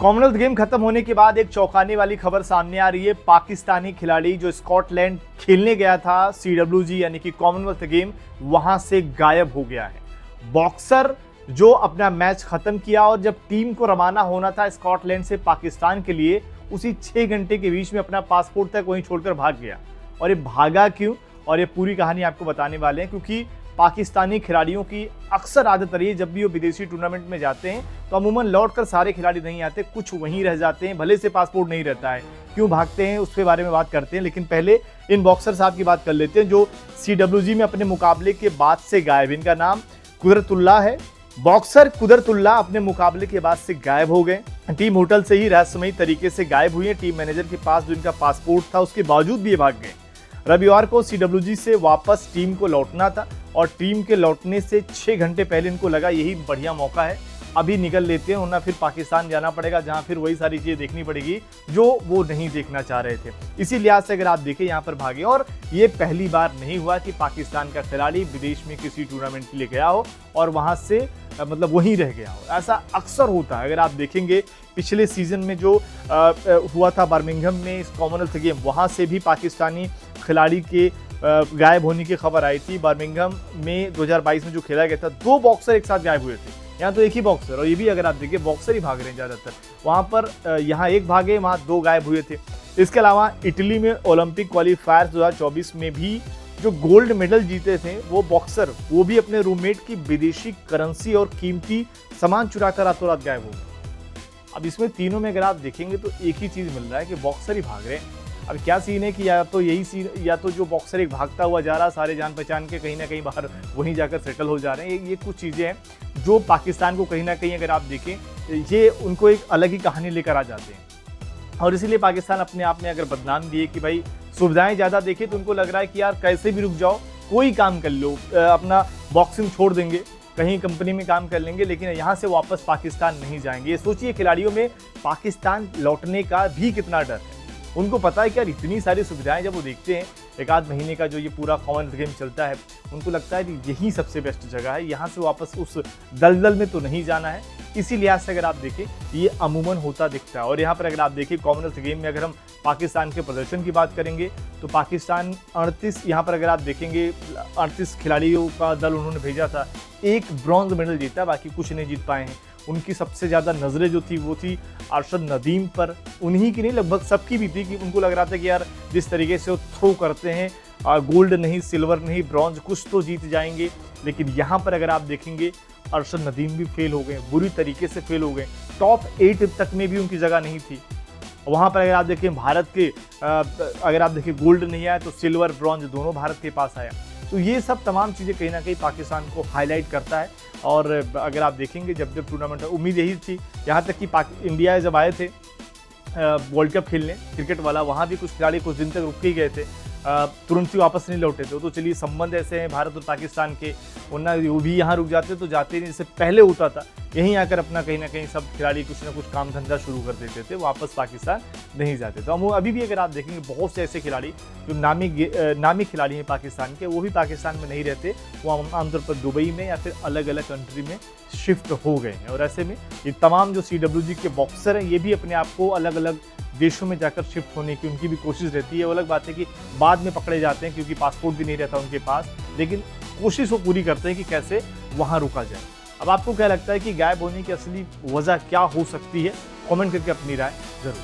Commonwealth game खत्म होने के बाद एक चौंकाने वाली खबर सामने आ रही है। पाकिस्तानी खिलाड़ी जो स्कॉटलैंड खेलने गया था CWG यानी कि कॉमनवेल्थ गेम, वहां से गायब हो गया है। बॉक्सर जो अपना मैच खत्म किया और जब टीम को रवाना होना था स्कॉटलैंड से पाकिस्तान के लिए, उसी 6 घंटे के बीच में अपना पासपोर्ट तक वहीं छोड़कर भाग गया। और ये भागा क्यों, और ये पूरी कहानी आपको बताने वाले हैं, क्योंकि पाकिस्तानी खिलाड़ियों की अक्सर आदत रही है जब भी वो विदेशी टूर्नामेंट में जाते हैं तो अमूमन लौटकर सारे खिलाड़ी नहीं आते, कुछ वहीं रह जाते हैं, भले से पासपोर्ट नहीं रहता है। क्यों भागते हैं उसके बारे में बात करते हैं, लेकिन पहले इन बॉक्सर साहब की बात कर लेते हैं जो CWG में अपने मुकाबले के बाद से गायब। इनका नाम कुदरतुल्लाह है। बॉक्सर कुदरतुल्लाह अपने मुकाबले के बाद से गायब हो गए। टीम होटल से ही रहस्यमयी तरीके से गायब हुए। टीम मैनेजर के पास जो इनका पासपोर्ट था उसके बावजूद भी ये भाग गए। रविवार को CWG से वापस टीम को लौटना था और टीम के लौटने से 6 घंटे पहले इनको लगा यही बढ़िया मौका है, अभी निकल लेते हैं, वरना फिर पाकिस्तान जाना पड़ेगा जहां फिर वही सारी चीजें देखनी पड़ेगी जो वो नहीं देखना चाह रहे थे। इसी लिहाज से अगर आप देखें यहाँ पर भागे। और ये पहली बार नहीं हुआ कि पाकिस्तान का खिलाड़ी विदेश में किसी टूर्नामेंट के लिए गया हो और वहां से मतलब वहीं रह गया हो। ऐसा अक्सर होता है। अगर आप देखेंगे पिछले सीजन में जो हुआ था बर्मिंघम में इस कॉमनवेल्थ गेम, वहां से भी पाकिस्तानी खिलाड़ी के गायब होने की खबर आई थी। बर्मिंघम में 2022 में जो खेला गया था, 2 बॉक्सर एक साथ गायब हुए थे। यहाँ तो एक ही बॉक्सर, और ये भी अगर आप देखिए बॉक्सर ही भाग रहे हैं ज़्यादातर। वहाँ पर यहाँ एक भागे, वहाँ 2 गायब हुए थे। इसके अलावा इटली में ओलंपिक क्वालिफायर 2024 में भी जो गोल्ड मेडल जीते थे वो बॉक्सर, वो भी अपने रूममेट की विदेशी करेंसी और कीमती सामान चुराकर रातों रात गायब हो गए। अब इसमें तीनों में अगर आप देखेंगे तो एक ही चीज़ मिल रहा है कि बॉक्सर ही भाग रहे हैं। अब क्या सीन है कि या तो यही सीन, या तो जो बॉक्सर एक भागता हुआ जा रहा, सारे जान पहचान के कहीं ना कहीं बाहर वहीं जाकर सेटल हो जा रहे हैं। ये कुछ चीज़ें हैं जो पाकिस्तान को कहीं ना कहीं अगर आप देखें, ये उनको एक अलग ही कहानी लेकर आ जाते हैं। और इसीलिए पाकिस्तान अपने आप में अगर बदनाम भी है कि भाई सुविधाएं ज़्यादा देखे तो उनको लग रहा है कि यार कैसे भी रुक जाओ, कोई काम कर लो, अपना बॉक्सिंग छोड़ देंगे, कहीं कंपनी में काम कर लेंगे, लेकिन यहाँ से वापस पाकिस्तान नहीं जाएंगे। ये सोचिए खिलाड़ियों में पाकिस्तान लौटने का भी कितना डर है। उनको पता है कि यार इतनी सारी सुविधाएं जब वो देखते हैं, 1 आध महीने का जो ये पूरा कॉमनवेल्थ गेम चलता है, उनको लगता है कि यही सबसे बेस्ट जगह है, यहाँ से वापस उस दलदल में तो नहीं जाना है। इसी लिहाज से अगर आप देखें ये अमूमन होता दिखता है। और यहाँ पर अगर आप देखें कॉमनवेल्थ गेम में अगर हम पाकिस्तान के प्रदर्शन की बात करेंगे तो पाकिस्तान 38, यहाँ पर अगर आप देखेंगे 38 खिलाड़ियों का दल उन्होंने भेजा था, 1 ब्रॉन्ज मेडल जीता, बाकी कुछ नहीं जीत पाए हैं। उनकी सबसे ज़्यादा नज़रें जो थी वो थी अरशद नदीम पर। उन्हीं की नहीं, लगभग सबकी भी थी कि उनको लग रहा था कि यार जिस तरीके से वो थ्रो करते हैं, गोल्ड नहीं, सिल्वर नहीं, ब्रॉन्ज, कुछ तो जीत जाएंगे। लेकिन यहाँ पर अगर आप देखेंगे अरशद नदीम भी फेल हो गए, बुरी तरीके से फेल हो गए। टॉप 8 तक में भी उनकी जगह नहीं थी। वहाँ पर अगर आप देखें भारत के अगर आप देखें गोल्ड नहीं आया तो सिल्वर, ब्रॉन्ज दोनों भारत के पास आया। तो ये सब तमाम चीज़ें कहीं ना कहीं पाकिस्तान को हाईलाइट करता है। और अगर आप देखेंगे जब टूर्नामेंट, उम्मीद यही थी, यहाँ तक कि इंडिया जब आए थे वर्ल्ड कप खेलने क्रिकेट वाला, वहाँ भी कुछ खिलाड़ी कुछ दिन तक रुक ही गए थे, तुरंत ही वापस नहीं लौटे थे। तो चलिए संबंध ऐसे हैं भारत और पाकिस्तान के, वरना वो भी यहाँ रुक जाते तो जाते नहीं, जैसे पहले होता था। यहीं आकर अपना कहीं ना कहीं सब खिलाड़ी कुछ ना कुछ काम धंधा शुरू कर देते थे, वापस पाकिस्तान नहीं जाते। तो हम अभी भी अगर आप देखेंगे बहुत से ऐसे खिलाड़ी जो नामी खिलाड़ी हैं पाकिस्तान के, वो भी पाकिस्तान में नहीं रहते, वो आमतौर पर दुबई में या फिर अलग अलग कंट्री में शिफ्ट हो गए हैं। और ऐसे में ये तमाम जो CWG के बॉक्सर हैं, ये भी अपने आप को अलग अलग देशों में जाकर शिफ्ट होने की उनकी भी कोशिश रहती है। वो अलग बात है कि बाद में पकड़े जाते हैं क्योंकि पासपोर्ट भी नहीं रहता उनके पास, लेकिन कोशिश वो पूरी करते हैं कि कैसे वहाँ रुका जाए। अब आपको क्या लगता है कि गायब होने की असली वजह क्या हो सकती है? कमेंट करके अपनी राय जरूर।